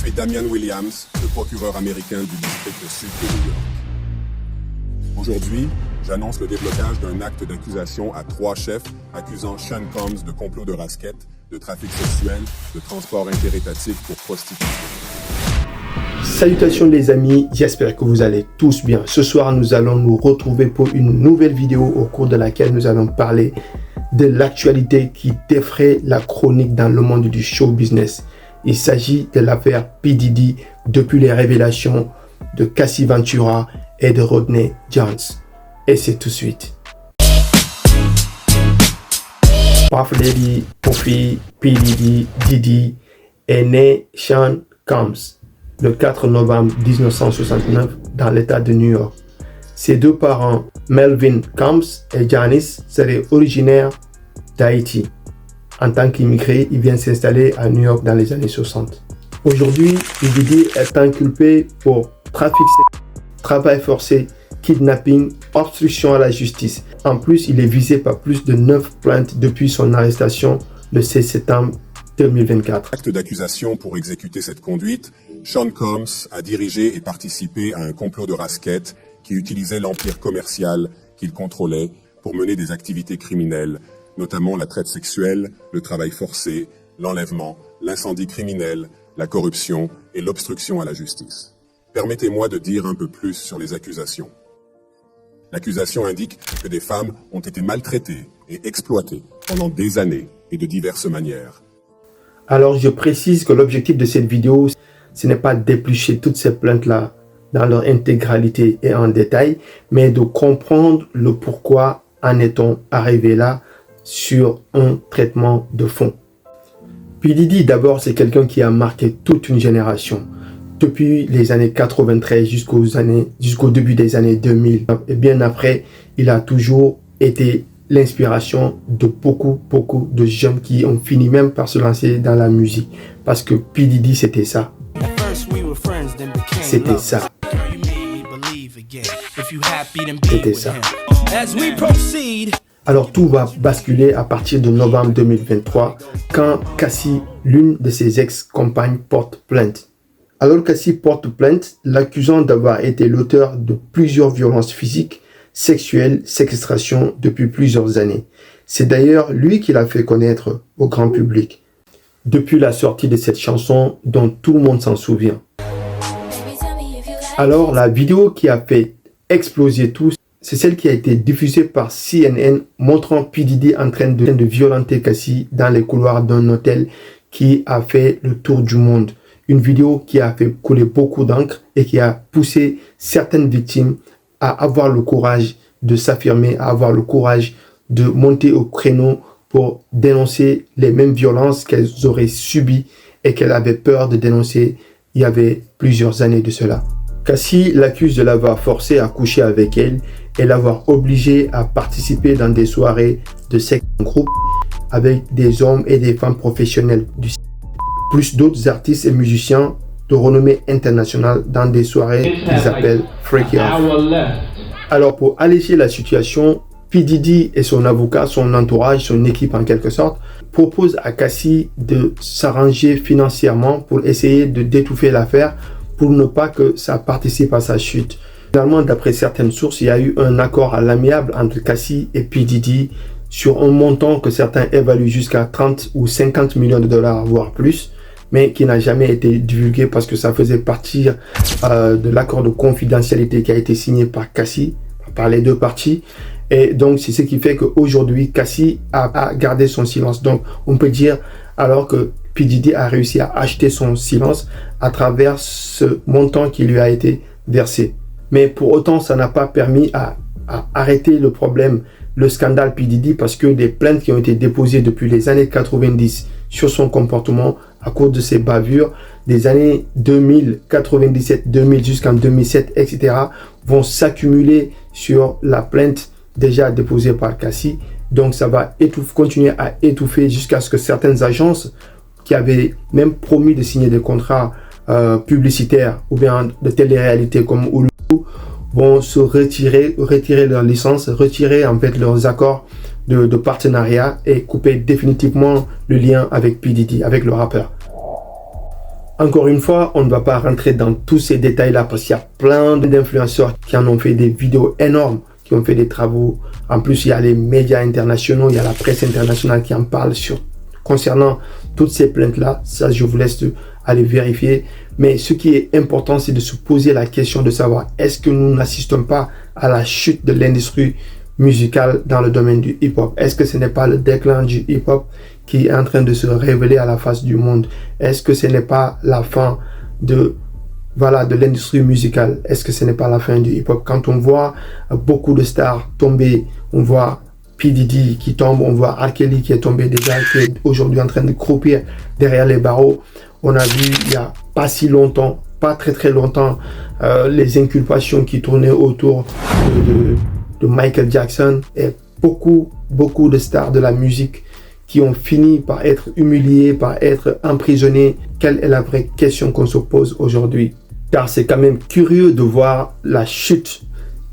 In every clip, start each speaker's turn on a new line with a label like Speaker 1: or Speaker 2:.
Speaker 1: suis Damian Williams, le procureur américain du district sud de New York. Aujourd'hui, j'annonce le déblocage d'un acte d'accusation à 3 chefs accusant Sean Combs de complot de rasquette, de trafic sexuel, de transport interétatique pour prostitution.
Speaker 2: Salutations les amis, j'espère que vous allez tous bien. Ce soir, nous allons nous retrouver pour une nouvelle vidéo au cours de laquelle nous allons parler de l'actualité qui défraie la chronique dans le monde du show business. Il s'agit de l'affaire P. Diddy depuis les révélations de Cassie Ventura et de Rodney Jones. Et c'est tout de suite. Puff Daddy, Puffy, P. Diddy est né Sean Combs le 4 novembre 1969 dans l'état de New York. Ses deux parents, Melvin Combs et Janice, seraient originaires d'Haïti. En tant qu'immigré, il vient s'installer à New York dans les années 60. Aujourd'hui, P. Diddy est inculpé pour trafic sexuel, travail forcé, kidnapping, obstruction à la justice. En plus, il est visé par plus de 9 plaintes depuis son arrestation le 16 septembre 2024.
Speaker 1: Acte d'accusation pour exécuter cette conduite, Sean Combs a dirigé et participé à un complot de rasquette qui utilisait l'empire commercial qu'il contrôlait pour mener des activités criminelles, notamment la traite sexuelle, le travail forcé, l'enlèvement, l'incendie criminel, la corruption et l'obstruction à la justice. Permettez-moi de dire un peu plus sur les accusations. L'accusation indique que des femmes ont été maltraitées et exploitées pendant des années et de diverses manières.
Speaker 2: Alors je précise que l'objectif de cette vidéo, ce n'est pas d'éplucher toutes ces plaintes-là dans leur intégralité et en détail, mais de comprendre le pourquoi en est-on arrivé là sur un traitement de fond. P. Diddy, d'abord, c'est quelqu'un qui a marqué toute une génération. Depuis les années 93 jusqu'au début des années 2000. Et bien après, il a toujours été l'inspiration de beaucoup de jeunes qui ont fini même par se lancer dans la musique. Parce que P. Diddy, c'était ça. C'était ça. C'était ça. Alors tout va basculer à partir de novembre 2023 quand Cassie, l'une de ses ex-compagnes, porte plainte. Alors Cassie porte plainte, l'accusant d'avoir été l'auteur de plusieurs violences physiques, sexuelles, séquestration depuis plusieurs années. C'est d'ailleurs lui qui l'a fait connaître au grand public. Depuis la sortie de cette chanson dont tout le monde s'en souvient. Alors la vidéo qui a fait exploser tout, c'est celle qui a été diffusée par CNN montrant P. Diddy en train de violenter Cassie dans les couloirs d'un hôtel qui a fait le tour du monde. Une vidéo qui a fait couler beaucoup d'encre et qui a poussé certaines victimes à avoir le courage de s'affirmer, à avoir le courage de monter au créneau pour dénoncer les mêmes violences qu'elles auraient subies et qu'elles avaient peur de dénoncer il y avait plusieurs années de cela. Cassie l'accuse de l'avoir forcé à coucher avec elle et l'avoir obligé à participer dans des soirées de sexe en groupe avec des hommes et des femmes professionnels du sexe, plus d'autres artistes et musiciens de renommée internationale dans des soirées qu'ils appellent Freaky Off. Alors pour alléger la situation, P. Diddy et son avocat, son entourage, son équipe en quelque sorte, proposent à Cassie de s'arranger financièrement pour essayer de d'étouffer l'affaire pour ne pas que ça participe à sa chute. Finalement, d'après certaines sources, il y a eu un accord à l'amiable entre Cassie et P. Diddy sur un montant que certains évaluent jusqu'à 30 ou 50 millions de dollars, voire plus, mais qui n'a jamais été divulgué parce que ça faisait partie de l'accord de confidentialité qui a été signé par Cassie, par les deux parties. Et donc, c'est ce qui fait qu'aujourd'hui, Cassie a gardé son silence. Donc, on peut dire alors que P. Diddy a réussi à acheter son silence à travers ce montant qui lui a été versé. Mais pour autant, ça n'a pas permis à arrêter le problème, le scandale P. Diddy, parce que des plaintes qui ont été déposées depuis les années 90 sur son comportement à cause de ses bavures, des années 2000, 97, 2000 jusqu'en 2007, etc. vont s'accumuler sur la plainte déjà déposée par Cassie. Donc ça va continuer à étouffer jusqu'à ce que certaines agences qui avaient même promis de signer des contrats publicitaires ou bien de télé-réalité comme Hulu vont se retirer leur licence, retirer en fait leurs accords de partenariat et couper définitivement le lien avec P. Diddy, avec le rappeur. Encore une fois, on ne va pas rentrer dans tous ces détails-là parce qu'il y a plein d'influenceurs qui en ont fait des vidéos énormes, qui ont fait des travaux. En plus, il y a les médias internationaux, il y a la presse internationale qui en parle concernant toutes ces plaintes-là. Ça, je vous laisse aller vérifier. Mais ce qui est important, c'est de se poser la question de savoir est-ce que nous n'assistons pas à la chute de l'industrie musicale dans le domaine du hip-hop? Est-ce que ce n'est pas le déclin du hip-hop qui est en train de se révéler à la face du monde? Est-ce que ce n'est pas la fin de l'industrie musicale? Est-ce que ce n'est pas la fin du hip-hop? Quand on voit beaucoup de stars tomber, on voit P. Diddy qui tombe, on voit R. Kelly qui est tombé déjà, qui est aujourd'hui en train de croupir derrière les barreaux. On a vu il n'y a pas si longtemps, pas très longtemps, les inculpations qui tournaient autour de Michael Jackson et beaucoup de stars de la musique qui ont fini par être humiliés, par être emprisonnés. Quelle est la vraie question qu'on se pose aujourd'hui? Car c'est quand même curieux de voir la chute,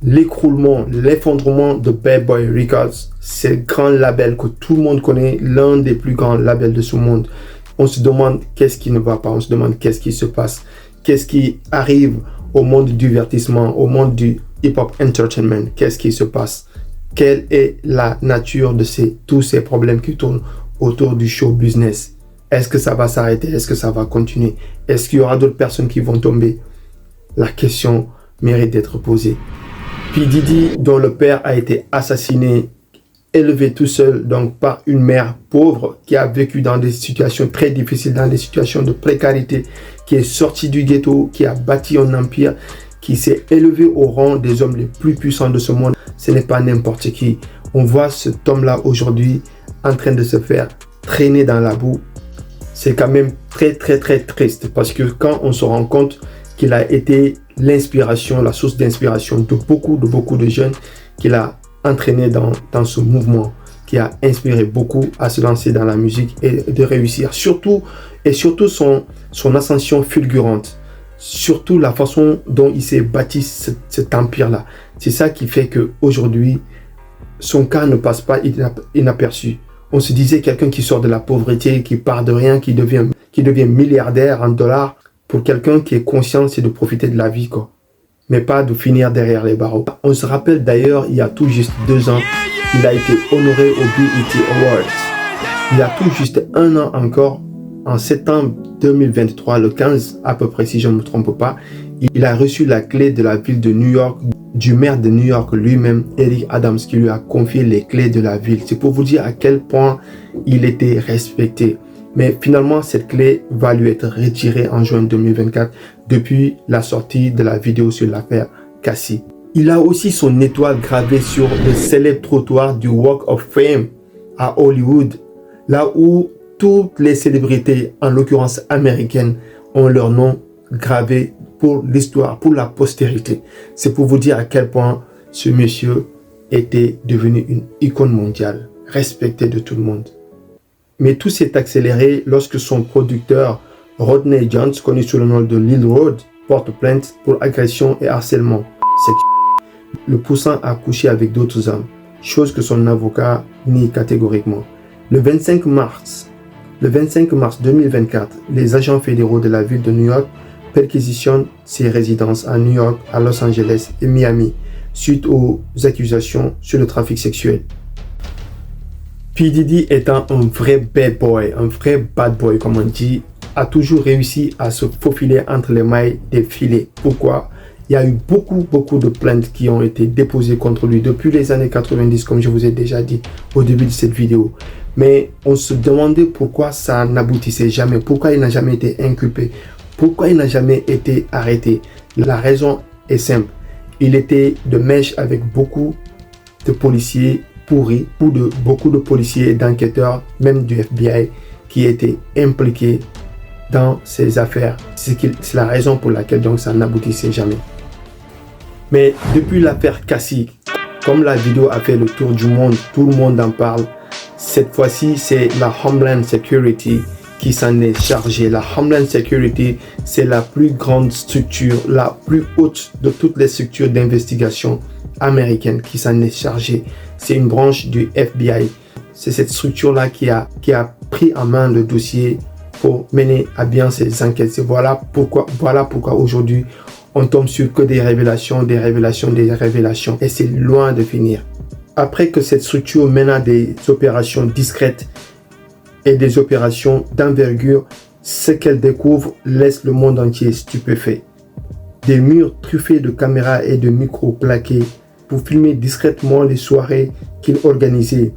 Speaker 2: l'écroulement, l'effondrement de Bad Boy Records. C'est le grand label que tout le monde connaît, l'un des plus grands labels de ce monde. On se demande qu'est-ce qui ne va pas, on se demande qu'est-ce qui se passe, qu'est-ce qui arrive au monde du divertissement, au monde du hip-hop entertainment, qu'est-ce qui se passe? Quelle est la nature de tous ces problèmes qui tournent autour du show business? Est-ce que ça va s'arrêter? Est-ce que ça va continuer? Est-ce qu'il y aura d'autres personnes qui vont tomber? La question mérite d'être posée. P. Diddy, dont le père a été assassiné, élevé tout seul donc par une mère pauvre qui a vécu dans des situations très difficiles, dans des situations de précarité, qui est sorti du ghetto, qui a bâti un empire, qui s'est élevé au rang des hommes les plus puissants de ce monde. Ce n'est pas n'importe qui. On voit cet homme-là aujourd'hui en train de se faire traîner dans la boue. C'est quand même très triste parce que quand on se rend compte qu'il a été l'inspiration, la source d'inspiration de beaucoup de jeunes, qu'il a entraîné dans ce mouvement, qui a inspiré beaucoup à se lancer dans la musique et de réussir. Surtout son ascension fulgurante. Surtout la façon dont il s'est bâti cet empire-là. C'est ça qui fait qu'aujourd'hui, son cas ne passe pas inaperçu. On se disait quelqu'un qui sort de la pauvreté, qui part de rien, qui devient milliardaire en dollars. Pour quelqu'un qui est conscient, c'est de profiter de la vie, quoi. Mais pas de finir derrière les barreaux. On se rappelle d'ailleurs, il y a tout juste 2 ans, il a été honoré au BET Awards. Il y a tout juste 1 an encore, en septembre 2023, le 15 à peu près si je ne me trompe pas, il a reçu la clé de la ville de New York, du maire de New York lui-même, Eric Adams, qui lui a confié les clés de la ville. C'est pour vous dire à quel point il était respecté. Mais finalement, cette clé va lui être retirée en juin 2024 depuis la sortie de la vidéo sur l'affaire Cassie. Il a aussi son étoile gravée sur le célèbre trottoir du Walk of Fame à Hollywood, là où toutes les célébrités, en l'occurrence américaines, ont leur nom gravé pour l'histoire, pour la postérité. C'est pour vous dire à quel point ce monsieur était devenu une icône mondiale, respecté de tout le monde. Mais tout s'est accéléré lorsque son producteur Rodney Jones, connu sous le nom de Lil Rod, porte plainte pour agression et harcèlement sexuel, le poussant à coucher avec d'autres hommes, chose que son avocat nie catégoriquement. Le 25 mars 2024, les agents fédéraux de la ville de New York perquisitionnent ses résidences à New York, à Los Angeles et Miami suite aux accusations sur le trafic sexuel. P. Diddy étant un vrai bad boy, un vrai bad boy comme on dit, a toujours réussi à se faufiler entre les mailles des filets. Pourquoi? Il y a eu beaucoup de plaintes qui ont été déposées contre lui depuis les années 90, comme je vous ai déjà dit au début de cette vidéo. Mais on se demandait pourquoi ça n'aboutissait jamais, pourquoi il n'a jamais été inculpé, pourquoi il n'a jamais été arrêté. La raison est simple. Il était de mèche avec beaucoup de policiers pourris, ou de beaucoup de policiers et d'enquêteurs, même du FBI, qui étaient impliqués dans ces affaires. C'est la raison pour laquelle donc ça n'aboutissait jamais. Mais depuis l'affaire Cassie, comme la vidéo a fait le tour du monde, tout le monde en parle. Cette fois-ci, c'est la Homeland Security qui s'en est chargée. La Homeland Security, c'est la plus grande structure, la plus haute de toutes les structures d'investigation américaines qui s'en est chargée. C'est une branche du FBI. C'est cette structure-là qui a pris en main le dossier pour mener à bien ces enquêtes. Voilà pourquoi aujourd'hui, on tombe sur que des révélations, des révélations, des révélations. Et c'est loin de finir. Après que cette structure mène à des opérations discrètes et des opérations d'envergure, ce qu'elle découvre laisse le monde entier stupéfait. Des murs truffés de caméras et de micros plaqués pour filmer discrètement les soirées qu'il organisait,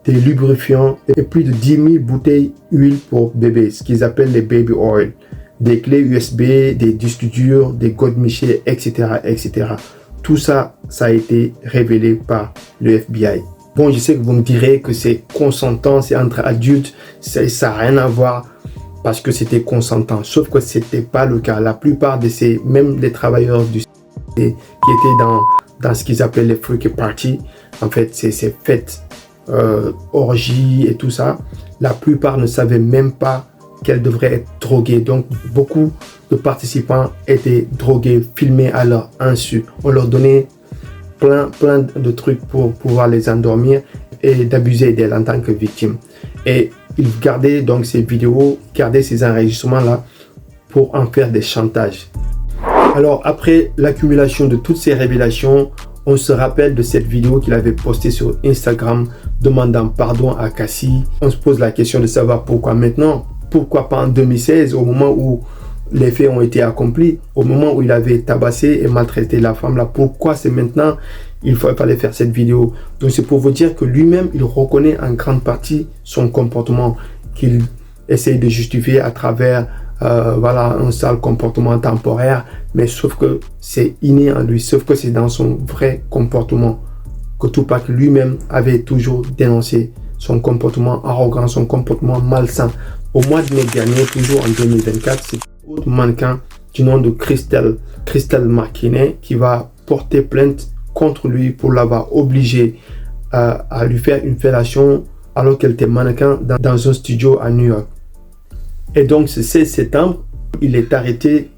Speaker 2: des lubrifiants et plus de 10 000 bouteilles d'huile pour bébé, ce qu'ils appellent les baby oil, des clés USB, des disques durs, des godemichés, etc., etc. Tout ça, ça a été révélé par le FBI. Bon, je sais que vous me direz que c'est consentant, c'est entre adultes, ça n'a rien à voir parce que c'était consentant. Sauf que ce n'était pas le cas. La plupart de même les travailleurs qui étaient dans ce qu'ils appellent les freaky party, en fait, ces fêtes, orgies et tout ça, la plupart ne savaient même pas qu'elles devraient être droguées. Donc, beaucoup de participants étaient drogués, filmés à leur insu. On leur donnait plein de trucs pour pouvoir les endormir et d'abuser d'elles en tant que victimes. Et ils gardaient donc ces vidéos, gardaient ces enregistrements-là pour en faire des chantages. Alors, après l'accumulation de toutes ces révélations, on se rappelle de cette vidéo qu'il avait postée sur Instagram demandant pardon à Cassie. On se pose la question de savoir pourquoi maintenant. Pourquoi pas en 2016, au moment où les faits ont été accomplis, au moment où il avait tabassé et maltraité la femme là, pourquoi c'est maintenant il fallait faire cette vidéo? Donc c'est pour vous dire que lui-même, il reconnaît en grande partie son comportement qu'il essaye de justifier à travers un sale comportement temporaire, mais sauf que c'est inné en lui, sauf que c'est dans son vrai comportement que Tupac lui-même avait toujours dénoncé son comportement arrogant, son comportement malsain. Au mois de mai dernier, toujours en 2024, c'est un autre mannequin du nom de Crystal McKinney qui va porter plainte contre lui pour l'avoir obligé à lui faire une fellation alors qu'elle était mannequin dans un studio à New York. Et donc, ce 16 septembre, il est arrêté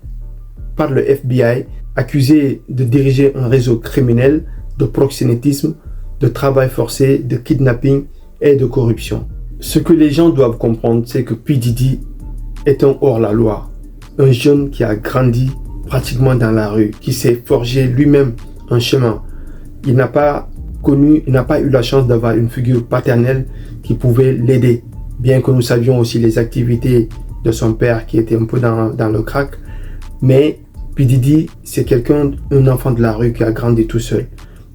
Speaker 2: par le FBI, accusé de diriger un réseau criminel de proxénétisme, de travail forcé, de kidnapping et de corruption. Ce que les gens doivent comprendre, c'est que P. Diddy est un hors-la-loi, un jeune qui a grandi pratiquement dans la rue, qui s'est forgé lui-même un chemin. Il n'a pas eu la chance d'avoir une figure paternelle qui pouvait l'aider, bien que nous savions aussi les activités de son père qui était un peu dans le crack. Mais P. Diddy, c'est un enfant de la rue qui a grandi tout seul.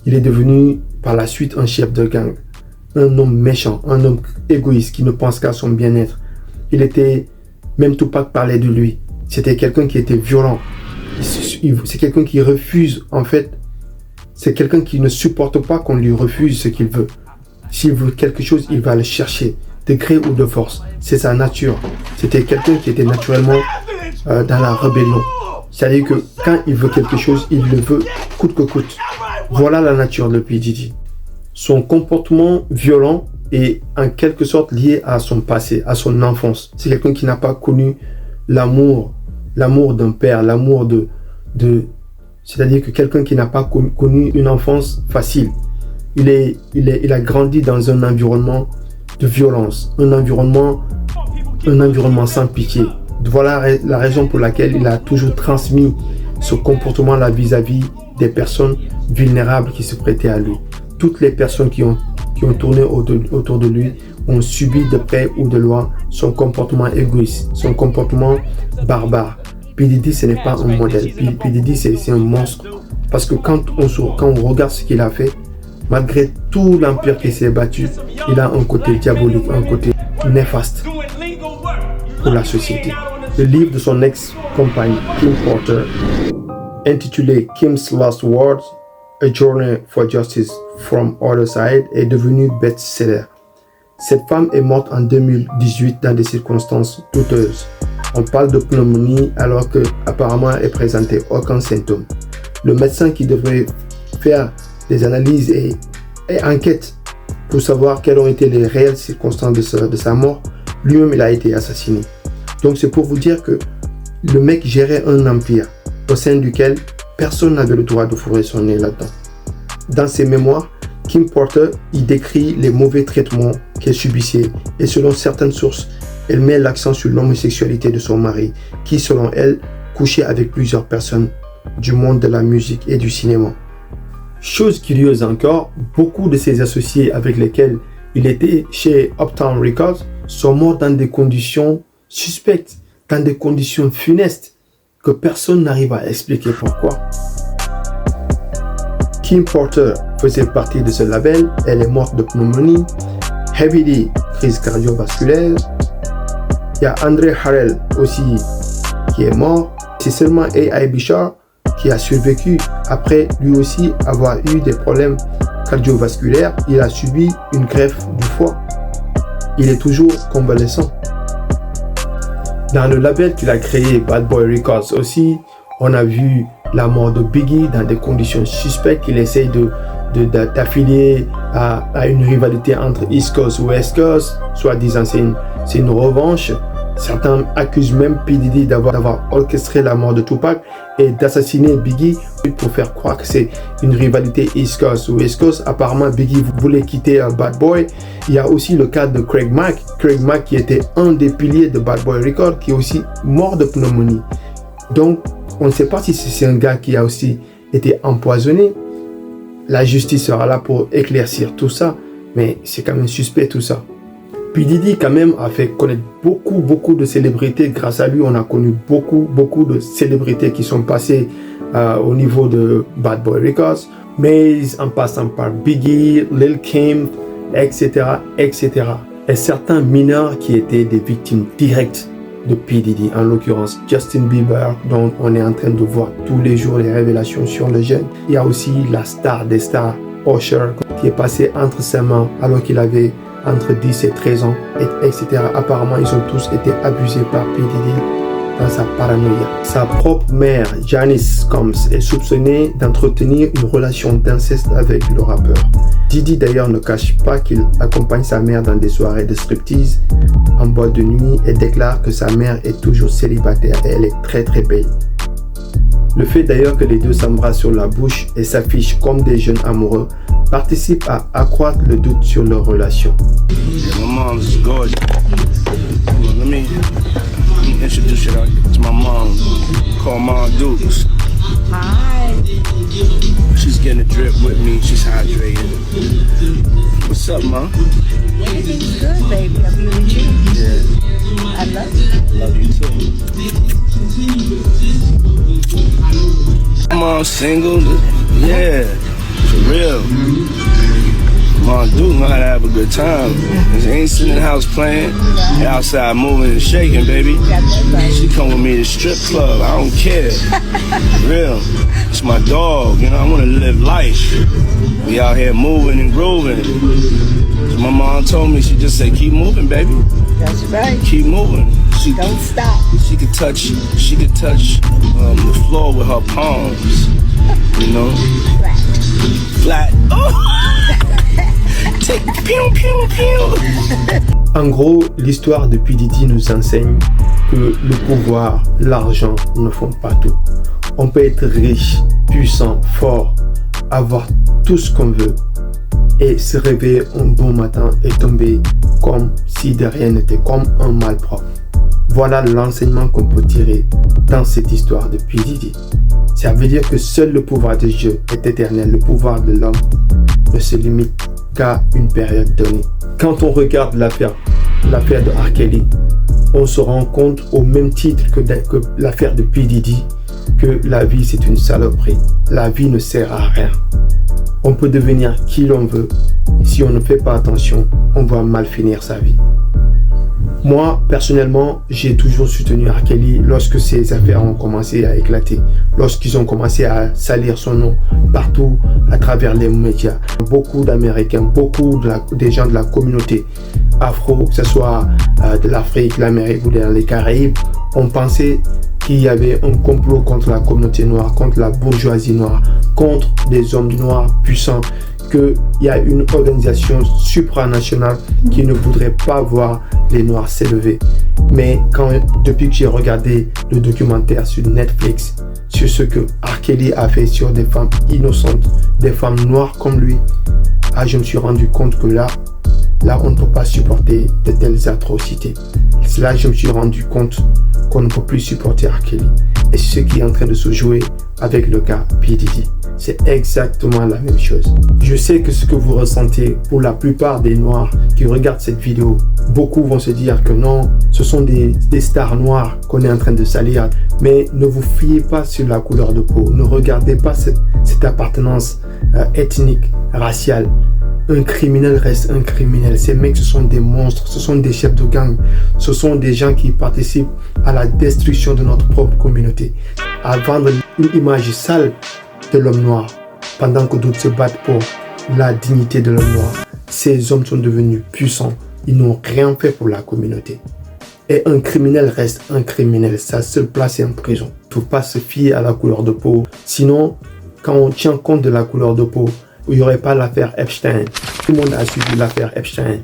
Speaker 2: Il est devenu par la suite un chef de gang, un homme méchant, un homme égoïste qui ne pense qu'à son bien-être. Même Tupac parlait de lui. C'était quelqu'un qui était violent. C'est quelqu'un qui refuse, en fait. C'est quelqu'un qui ne supporte pas qu'on lui refuse ce qu'il veut. S'il veut quelque chose, il va le chercher, de gré ou de force. C'est sa nature. C'était quelqu'un qui était naturellement dans la rébellion. C'est-à-dire que quand il veut quelque chose, il le veut coûte que coûte. Voilà la nature de P. Diddy. Son comportement violent est en quelque sorte lié à son passé, à son enfance. C'est quelqu'un qui n'a pas connu l'amour d'un père, l'amour c'est-à-dire que quelqu'un qui n'a pas connu une enfance facile. Il a grandi dans un environnement de violence, un environnement sans pitié. Voilà la raison pour laquelle il a toujours transmis ce comportement-là vis-à-vis des personnes vulnérables qui se prêtaient à lui. Toutes les personnes qui ont tourné autour de lui ont subi de près ou de loin son comportement égoïste, son comportement barbare. P. Diddy, ce n'est pas un modèle. P. Diddy, c'est un monstre. Parce que quand on regarde ce qu'il a fait, malgré tout l'empire qui s'est battu, il a un côté diabolique, un côté néfaste pour la société. Le livre de son ex-compagne, Kim Porter, intitulé Kim's Last Words, A Journey for Justice from Other Side, est devenu best-seller. Cette femme est morte en 2018 dans des circonstances douteuses. On parle de pneumonie alors qu'apparemment elle présentait aucun symptôme. Le médecin qui devrait faire des analyses et enquête pour savoir quelles ont été les réelles circonstances de sa mort, lui-même il a été assassiné. Donc c'est pour vous dire que le mec gérait un empire au sein duquel personne n'avait le droit de fourrer son nez là-dedans. Dans ses mémoires, Kim Porter y décrit les mauvais traitements qu'elle subissait et selon certaines sources, Elle met l'accent sur l'homosexualité de son mari, qui selon elle, couchait avec plusieurs personnes du monde de la musique et du cinéma. Chose curieuse encore, beaucoup de ses associés avec lesquels il était chez Uptown Records sont morts dans des conditions suspectes, dans des conditions funestes, que personne n'arrive à expliquer pourquoi. Kim Porter faisait partie de ce label, elle est morte de pneumonie. Heavy D, crise cardiovasculaire. Il y a André Harrell aussi qui est mort. C'est seulement A.I. Bishar qui a survécu après lui aussi avoir eu des problèmes cardiovasculaires. Il a subi une greffe du foie. Il est toujours convalescent. Dans le label qu'il a créé, Bad Boy Records aussi, on a vu la mort de Biggie dans des conditions suspectes. Il essaye d'affilier à une rivalité entre East Coast et West Coast, soit disant c'est une revanche. Certains accusent même P. Diddy d'avoir orchestré la mort de Tupac et d'assassiner Biggie pour faire croire que c'est une rivalité East Coast ou West Coast. Apparemment, Biggie voulait quitter Bad Boy. Il y a aussi le cas de Craig Mack. Craig Mack qui était un des piliers de Bad Boy Records, qui est aussi mort de pneumonie. Donc, on ne sait pas si c'est un gars qui a aussi été empoisonné. La justice sera là pour éclaircir tout ça, mais c'est quand même suspect tout ça. P. Diddy quand même a fait connaître beaucoup de célébrités. Grâce à lui, on a connu beaucoup de célébrités qui sont passées au niveau de Bad Boy Records. Maze, en passant par Biggie, Lil Kim, etc. Et certains mineurs qui étaient des victimes directes de P. Diddy, en l'occurrence Justin Bieber, dont on est en train de voir tous les jours les révélations sur le jeune. Il y a aussi la star des stars, Usher, qui est passé entre ses mains alors qu'il avait entre 10 et 13 ans, etc. Apparemment, ils ont tous été abusés par P. Diddy dans sa paranoïa. Sa propre mère, Janice Combs, est soupçonnée d'entretenir une relation d'inceste avec le rappeur. Diddy d'ailleurs ne cache pas qu'il accompagne sa mère dans des soirées de striptease en boîte de nuit et déclare que sa mère est toujours célibataire et elle est très belle. Le fait d'ailleurs que les deux s'embrassent sur la bouche et s'affichent comme des jeunes amoureux participe à accroître le doute sur leur relation.
Speaker 3: My mom's gorgeous. Let me introduce you to my mom, called Mom Dukes.
Speaker 4: Hi.
Speaker 3: She's getting a drip with me. She's hydrated. What's up, Mom?
Speaker 4: Everything's good, baby. I'm here with you.
Speaker 3: Yeah.
Speaker 4: I love you.
Speaker 3: Love you too. Mom single? Yeah, for real. Mom Duke know how to have a good time. She ain't sitting in the house playing. They outside moving and shaking, baby. She come with me to the strip club. I don't care. Real. It's my dog, you know, I want to live life. We out here moving and grooving. So my mom told me, she just said, keep moving, baby.
Speaker 4: That's right.
Speaker 3: Keep moving.
Speaker 4: Don't stop.
Speaker 3: She could touch the floor with her palms, you know. Flat. Oh! Take pew, pew, pew.
Speaker 2: En gros, l'histoire de P. Diddy nous enseigne que le pouvoir, l'argent ne font pas tout. On peut être riche, puissant, fort, avoir tout ce qu'on veut et se réveiller un bon matin et tomber comme si de rien n'était, comme un malpropre. Voilà l'enseignement qu'on peut tirer dans cette histoire de P. Diddy. Ça veut dire que seul le pouvoir de Dieu est éternel. Le pouvoir de l'homme ne se limite qu'à une période donnée. Quand on regarde l'affaire de R. Kelly, on se rend compte au même titre que l'affaire de P. Diddy que la vie c'est une saloperie. La vie ne sert à rien. On peut devenir qui l'on veut. Si on ne fait pas attention, on va mal finir sa vie. Moi, personnellement, j'ai toujours soutenu R. Kelly lorsque ces affaires ont commencé à éclater, lorsqu'ils ont commencé à salir son nom partout à travers les médias. Beaucoup d'Américains, beaucoup des gens de la communauté afro, que ce soit de l'Afrique, l'Amérique ou dans les Caraïbes, ont pensé qu'il y avait un complot contre la communauté noire, contre la bourgeoisie noire, contre des hommes noirs puissants, qu'il y a une organisation supranationale qui ne voudrait pas voir les Noirs s'élever. Mais depuis que j'ai regardé le documentaire sur Netflix, sur ce que R. Kelly a fait sur des femmes innocentes, des femmes noires comme lui, je me suis rendu compte que là, là on ne peut pas supporter de telles atrocités. C'est là que je me suis rendu compte qu'on ne peut plus supporter R. Kelly. Et c'est ce qui est en train de se jouer avec le cas P. Diddy. C'est exactement la même chose. Je sais que ce que vous ressentez, pour la plupart des Noirs qui regardent cette vidéo, beaucoup vont se dire que non, ce sont des stars noires qu'on est en train de salir. Mais ne vous fiez pas sur la couleur de peau. Ne regardez pas cette appartenance ethnique, raciale. Un criminel reste un criminel. Ces mecs, ce sont des monstres, ce sont des chefs de gang, ce sont des gens qui participent à la destruction de notre propre communauté, à vendre une image sale de l'homme noir, pendant que d'autres se battent pour la dignité de l'homme noir. Ces hommes sont devenus puissants, ils n'ont rien fait pour la communauté. Et un criminel reste un criminel, sa seule place est en prison. Il ne faut pas se fier à la couleur de peau, sinon, quand on tient compte de la couleur de peau, il n'y aurait pas l'affaire Epstein. Tout le monde a suivi l'affaire Epstein,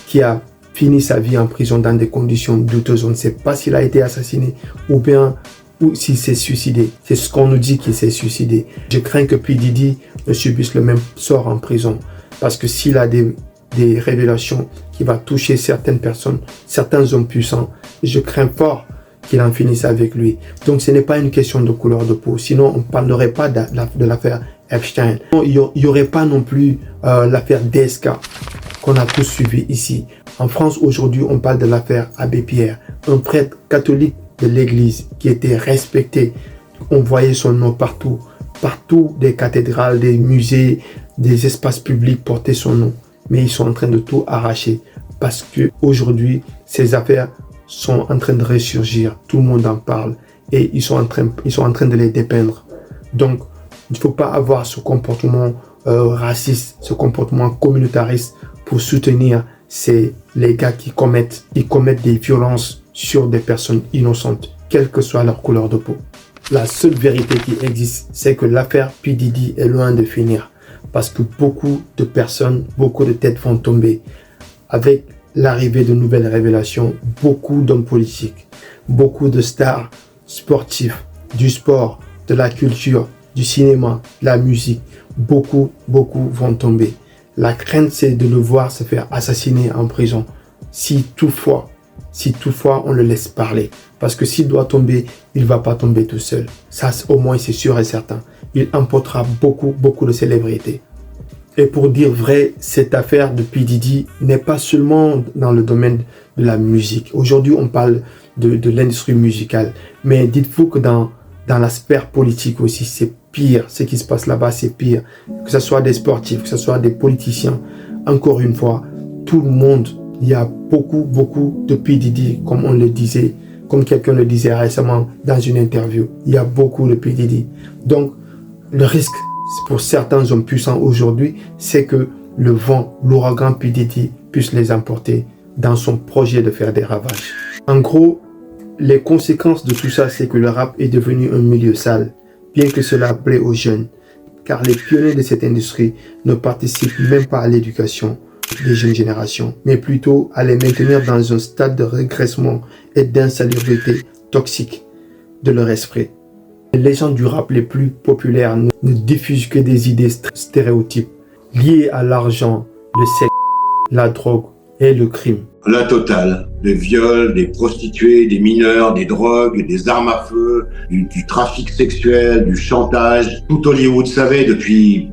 Speaker 2: qui a fini sa vie en prison dans des conditions douteuses. On ne sait pas s'il a été assassiné ou s'il s'est suicidé. C'est ce qu'on nous dit qu'il s'est suicidé. Je crains que P. Diddy ne subisse le même sort en prison. Parce que s'il a des révélations qui vont toucher certaines personnes, certains hommes puissants, je crains fort qu'il en finisse avec lui. Donc ce n'est pas une question de couleur de peau. Sinon, on ne parlerait pas de l'affaire Epstein. Il n'y aurait pas non plus l'affaire DSK qu'on a tous suivi ici. En France, aujourd'hui, on parle de l'affaire Abbé Pierre, un prêtre catholique de l'église qui était respecté. On voyait son nom partout. Partout, des cathédrales, des musées, des espaces publics portaient son nom. Mais ils sont en train de tout arracher parce que aujourd'hui, ces affaires sont en train de ressurgir. Tout le monde en parle et ils sont en train de les dépeindre. Donc, il ne faut pas avoir ce comportement raciste, ce comportement communautariste pour soutenir les gars qui commettent des violences sur des personnes innocentes, quelle que soit leur couleur de peau. La seule vérité qui existe, c'est que l'affaire P. Diddy est loin de finir. Parce que beaucoup de personnes, beaucoup de têtes vont tomber. Avec l'arrivée de nouvelles révélations, beaucoup d'hommes politiques, beaucoup de stars sportifs, du sport, de la culture, du cinéma, de la musique, beaucoup vont tomber. La crainte, c'est de le voir se faire assassiner en prison. Si toutefois on le laisse parler. Parce que s'il doit tomber, il ne va pas tomber tout seul. Ça, au moins, c'est sûr et certain. Il emportera beaucoup de célébrités. Et pour dire vrai, cette affaire de P. Diddy n'est pas seulement dans le domaine de la musique. Aujourd'hui, on parle de l'industrie musicale. Mais dites-vous que dans l'aspect politique aussi, c'est pire. Ce qui se passe là-bas, c'est pire. Que ce soit des sportifs, que ce soit des politiciens. Encore une fois, tout le monde, il y a beaucoup de P. Diddy, comme on le disait, comme quelqu'un le disait récemment dans une interview. Il y a beaucoup de P. Diddy. Donc, le risque pour certains hommes puissants aujourd'hui, c'est que le vent, l'ouragan P. Diddy puisse les emporter dans son projet de faire des ravages. En gros, les conséquences de tout ça, c'est que le rap est devenu un milieu sale, bien que cela plaît aux jeunes, car les pionniers de cette industrie ne participent même pas à l'éducation des jeunes générations, mais plutôt à les maintenir dans un stade de régressement et d'insalubrité toxique de leur esprit. Les gens du rap les plus populaires ne diffusent que des idées stéréotypes liées à l'argent, le sexe, la drogue et le crime.
Speaker 5: La totale, des viols, des prostituées, des mineurs, des drogues, des armes à feu, du trafic sexuel, du chantage. Tout Hollywood savait depuis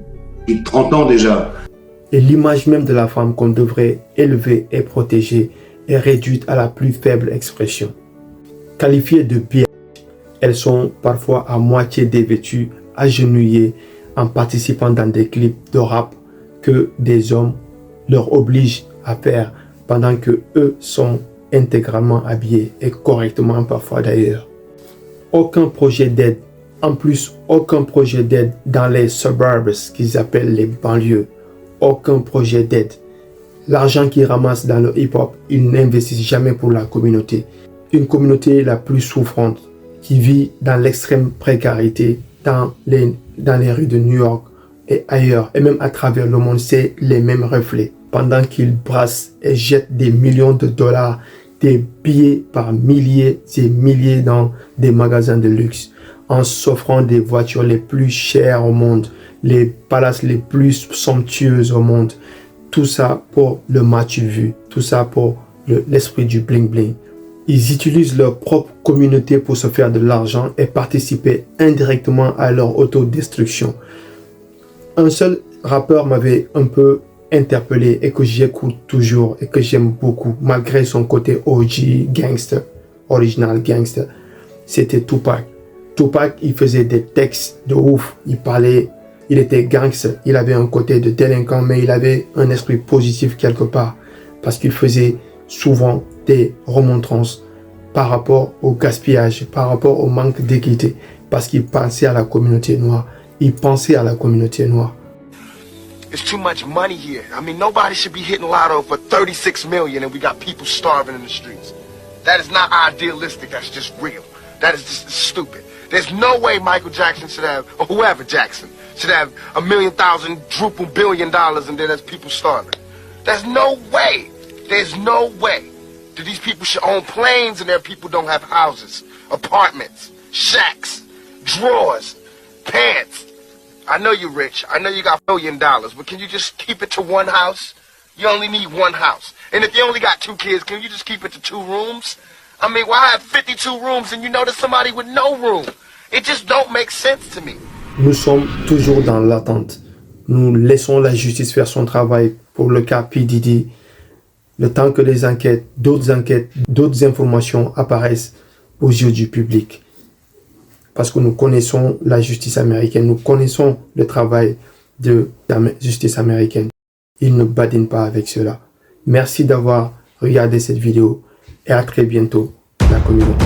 Speaker 5: plus de 30 ans déjà.
Speaker 2: Et l'image même de la femme qu'on devrait élever et protéger est réduite à la plus faible expression. Qualifiées de biatch, elles sont parfois à moitié dévêtues, agenouillées, en participant dans des clips de rap que des hommes leur obligent à faire pendant que eux sont intégralement habillés et correctement parfois d'ailleurs. Aucun projet d'aide, en plus aucun projet d'aide dans les suburbs qu'ils appellent les banlieues. Aucun projet d'aide. L'argent qu'ils ramassent dans le hip-hop, ils n'investissent jamais pour la communauté. Une communauté la plus souffrante, qui vit dans l'extrême précarité dans les rues de New York et ailleurs, et même à travers le monde, c'est les mêmes reflets. Pendant qu'ils brassent et jettent des millions de dollars, des billets par milliers et milliers dans des magasins de luxe, en s'offrant des voitures les plus chères au monde, les palaces les plus somptueuses au monde. Tout ça pour le match vu, tout ça pour l'esprit du bling bling. Ils utilisent leur propre communauté pour se faire de l'argent et participer indirectement à leur autodestruction. Un seul rappeur m'avait un peu interpellé et que j'écoute toujours et que j'aime beaucoup, malgré son côté OG gangster, original gangster. C'était Tupac. Tupac, il faisait des textes de ouf. Il parlait, il était gangster. Il avait un côté de délinquant, mais il avait un esprit positif quelque part. Parce qu'il faisait souvent des remontrances par rapport au gaspillage, par rapport au manque d'équité. Parce qu'il pensait à la communauté noire. Il pensait à la communauté noire.
Speaker 6: It's too much money here. I mean, nobody should be hitting lotto for 36 million and we got people starving in the streets. That is not idealistic, that's just real. That is just stupid. There's no way Michael Jackson should have, or whoever Jackson, should have $1 million, $1 billion, and then there's people starving. There's no way. There's no way that these people should own planes and their people don't have houses, apartments, shacks, drawers, pants. I know you're rich. I know you got $1 million, but can you just keep it to one house? You only need one house. And if you only got 2 kids, can you just keep it to 2 rooms? I mean, why have 52 rooms and you know there's somebody with no room? It just don't make sense to me.
Speaker 2: Nous sommes toujours dans l'attente. Nous laissons la justice faire son travail pour le cas P. Diddy. Le temps que les enquêtes, d'autres informations apparaissent aux yeux du public. Parce que nous connaissons la justice américaine, nous connaissons le travail de la justice américaine. Ils ne badinent pas avec cela. Merci d'avoir regardé cette vidéo et à très bientôt, la communauté.